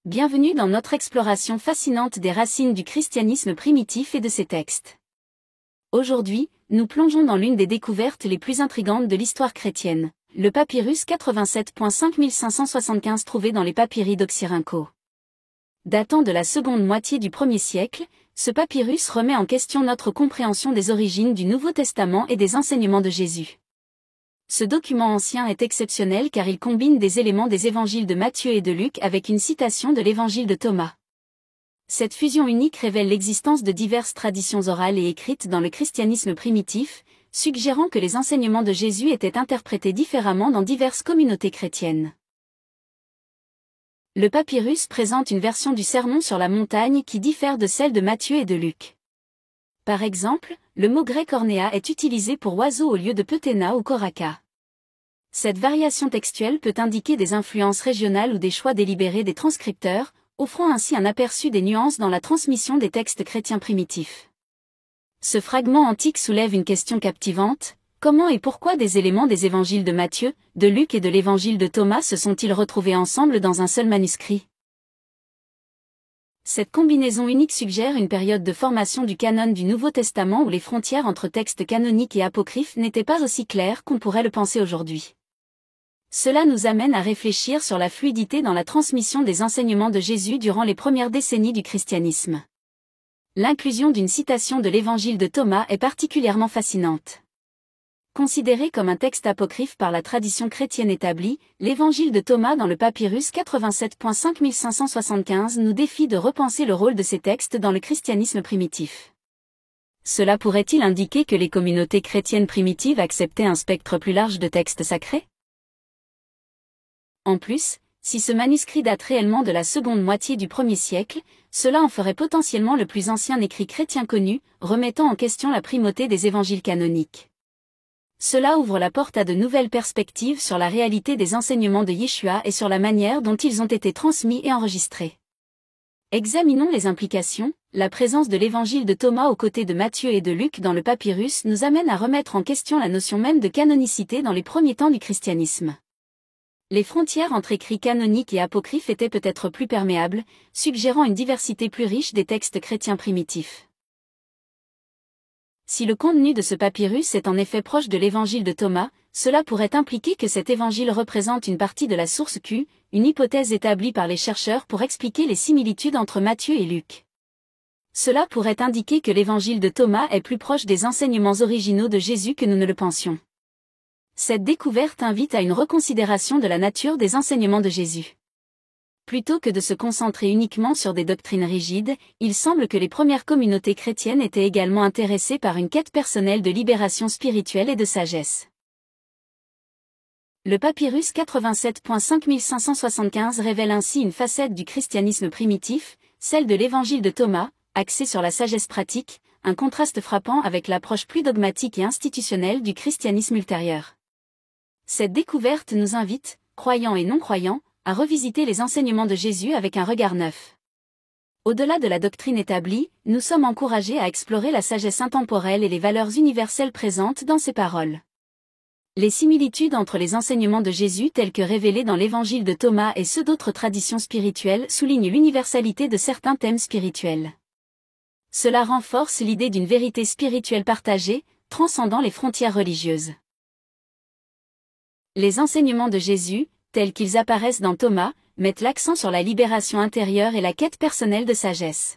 Bienvenue dans notre exploration fascinante des racines du christianisme primitif et de ses textes. Aujourd'hui, nous plongeons dans l'une des découvertes les plus intrigantes de l'histoire chrétienne, le papyrus 87.5575 trouvé dans les papyri d'Oxyrhyncho. Datant de la seconde moitié du 1er siècle, ce papyrus remet en question notre compréhension des origines du Nouveau Testament et des enseignements de Jésus. Ce document ancien est exceptionnel car il combine des éléments des évangiles de Matthieu et de Luc avec une citation de l'évangile de Thomas. Cette fusion unique révèle l'existence de diverses traditions orales et écrites dans le christianisme primitif, suggérant que les enseignements de Jésus étaient interprétés différemment dans diverses communautés chrétiennes. Le papyrus présente une version du Sermon sur la montagne qui diffère de celle de Matthieu et de Luc. Par exemple, le mot grec ornéa est utilisé pour oiseau au lieu de peuténa ou koraka. Cette variation textuelle peut indiquer des influences régionales ou des choix délibérés des transcripteurs, offrant ainsi un aperçu des nuances dans la transmission des textes chrétiens primitifs. Ce fragment antique soulève une question captivante: comment et pourquoi des éléments des évangiles de Matthieu, de Luc et de l'évangile de Thomas se sont-ils retrouvés ensemble dans un seul manuscrit? Cette combinaison unique suggère une période de formation du canon du Nouveau Testament où les frontières entre textes canoniques et apocryphes n'étaient pas aussi claires qu'on pourrait le penser aujourd'hui. Cela nous amène à réfléchir sur la fluidité dans la transmission des enseignements de Jésus durant les premières décennies du christianisme. L'inclusion d'une citation de l'évangile de Thomas est particulièrement fascinante. Considéré comme un texte apocryphe par la tradition chrétienne établie, l'évangile de Thomas dans le papyrus 87.5575 nous défie de repenser le rôle de ces textes dans le christianisme primitif. Cela pourrait-il indiquer que les communautés chrétiennes primitives acceptaient un spectre plus large de textes sacrés? En plus, si ce manuscrit date réellement de la seconde moitié du 1er siècle, cela en ferait potentiellement le plus ancien écrit chrétien connu, remettant en question la primauté des évangiles canoniques. Cela ouvre la porte à de nouvelles perspectives sur la réalité des enseignements de Yeshua et sur la manière dont ils ont été transmis et enregistrés. Examinons les implications. La présence de l'évangile de Thomas aux côtés de Matthieu et de Luc dans le papyrus nous amène à remettre en question la notion même de canonicité dans les premiers temps du christianisme. Les frontières entre écrits canoniques et apocryphes étaient peut-être plus perméables, suggérant une diversité plus riche des textes chrétiens primitifs. Si le contenu de ce papyrus est en effet proche de l'évangile de Thomas, cela pourrait impliquer que cet évangile représente une partie de la source Q, une hypothèse établie par les chercheurs pour expliquer les similitudes entre Matthieu et Luc. Cela pourrait indiquer que l'évangile de Thomas est plus proche des enseignements originaux de Jésus que nous ne le pensions. Cette découverte invite à une reconsidération de la nature des enseignements de Jésus. Plutôt que de se concentrer uniquement sur des doctrines rigides, il semble que les premières communautés chrétiennes étaient également intéressées par une quête personnelle de libération spirituelle et de sagesse. Le papyrus 87.5575 révèle ainsi une facette du christianisme primitif, celle de l'évangile de Thomas, axée sur la sagesse pratique, un contraste frappant avec l'approche plus dogmatique et institutionnelle du christianisme ultérieur. Cette découverte nous invite, croyants et non-croyants, à revisiter les enseignements de Jésus avec un regard neuf. Au-delà de la doctrine établie, nous sommes encouragés à explorer la sagesse intemporelle et les valeurs universelles présentes dans ses paroles. Les similitudes entre les enseignements de Jésus tels que révélés dans l'évangile de Thomas et ceux d'autres traditions spirituelles soulignent l'universalité de certains thèmes spirituels. Cela renforce l'idée d'une vérité spirituelle partagée, transcendant les frontières religieuses. Les enseignements de Jésus, tels qu'ils apparaissent dans Thomas, mettent l'accent sur la libération intérieure et la quête personnelle de sagesse.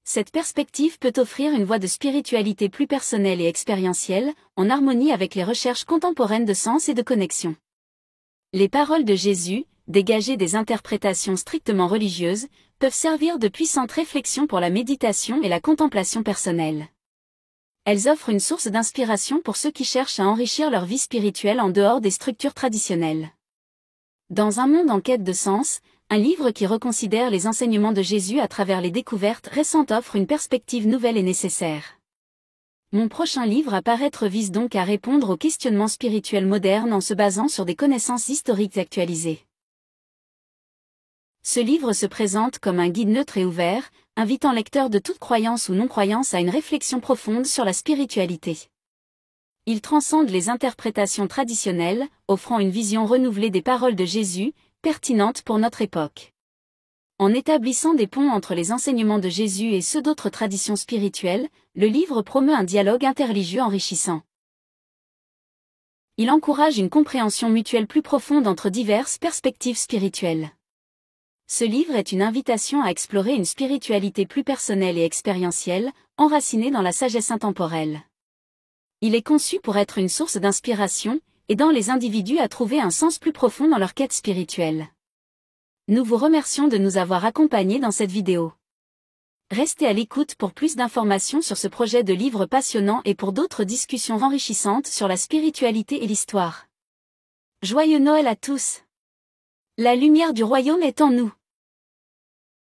Cette perspective peut offrir une voie de spiritualité plus personnelle et expérientielle, en harmonie avec les recherches contemporaines de sens et de connexion. Les paroles de Jésus, dégagées des interprétations strictement religieuses, peuvent servir de puissantes réflexions pour la méditation et la contemplation personnelle. Elles offrent une source d'inspiration pour ceux qui cherchent à enrichir leur vie spirituelle en dehors des structures traditionnelles. Dans un monde en quête de sens, un livre qui reconsidère les enseignements de Jésus à travers les découvertes récentes offre une perspective nouvelle et nécessaire. Mon prochain livre à paraître vise donc à répondre aux questionnements spirituels modernes en se basant sur des connaissances historiques actualisées. Ce livre se présente comme un guide neutre et ouvert, invitant lecteurs de toute croyance ou non-croyance à une réflexion profonde sur la spiritualité. Il transcende les interprétations traditionnelles, offrant une vision renouvelée des paroles de Jésus, pertinentes pour notre époque. En établissant des ponts entre les enseignements de Jésus et ceux d'autres traditions spirituelles, le livre promeut un dialogue interreligieux enrichissant. Il encourage une compréhension mutuelle plus profonde entre diverses perspectives spirituelles. Ce livre est une invitation à explorer une spiritualité plus personnelle et expérientielle, enracinée dans la sagesse intemporelle. Il est conçu pour être une source d'inspiration, aidant les individus à trouver un sens plus profond dans leur quête spirituelle. Nous vous remercions de nous avoir accompagnés dans cette vidéo. Restez à l'écoute pour plus d'informations sur ce projet de livre passionnant et pour d'autres discussions enrichissantes sur la spiritualité et l'histoire. Joyeux Noël à tous! La lumière du royaume est en nous.